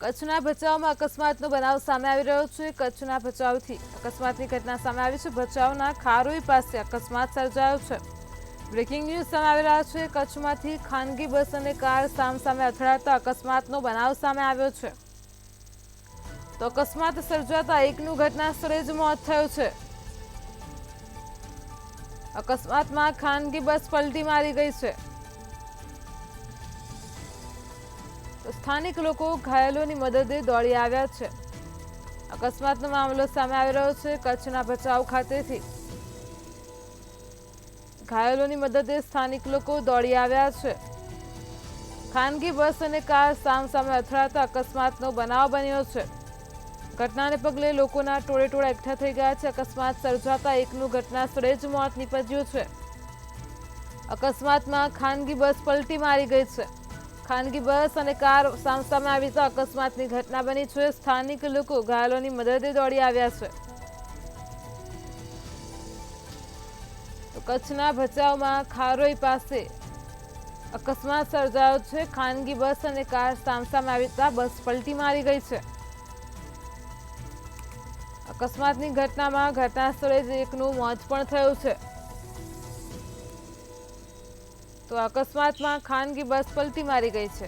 કચ્છના ભચાઉમાં અકસ્માતનો બનાવ સામે આવી રહ્યો છે। કચ્છના ભચાઉથી અકસ્માતની ઘટના સામે આવી છે। ભચાઉના ખારોઈ પાસે અકસ્માત સર્જાયો છે। બ્રેકિંગ ન્યૂઝ સામે આવી રહ્યા છે। કચ્છમાંથી ખાનગી બસ અને કાર સામસામે અથડાતા અકસ્માતનો બનાવ સામે આવ્યો છે। તો અકસ્માત સર્જાતા એકનું ઘટના સ્થળે જ મોત થયું છે। અકસ્માતમાં ખાનગી બસ પલટી મારી ગઈ છે। સ્થાનિક લોકો ઘાયલોની મદદે દોડી આવ્યા છે। અકસ્માતનો મામલો સામે આવી રહ્યો છે। કચ્છના ભચાઉ ખાતેથી ઘાયલોની મદદે સ્થાનિક લોકો દોડી આવ્યા છે। ખાનગી બસ અને કાર સામસામે અથડાતા અકસ્માતનો બનાવ બન્યો છે। ઘટનાને પગલે લોકોના ટોળેટોળા એકઠા થઈ ગયા છે। અકસ્માત સર્જાતા એકનું ઘટના સ્થળે જ મોત નીપજ્યું છે। અકસ્માતમાં ખાનગી બસ પલટી મારી ગઈ છે। ખાનગી બસ અને કાર સામસામે આવી જતા અકસ્માતની ઘટના બની છે। સ્થાનિક લોકો ઘાયલોની મદદે દોડી આવ્યા છે। તો કચ્છના ભચાઉમાં ખારોઈ પાસે અકસ્માત સર્જાયો છે। ખાનગી બસ અને કાર સામસામે આવી જતા બસ પલટી મારી ગઈ છે। અકસ્માતની ઘટનામાં ઘટના સ્થળે જ એકનું મોત પણ થયું છે। તો અકસ્માતમાં ખાનગી બસ પલટી મારી ગઈ છે।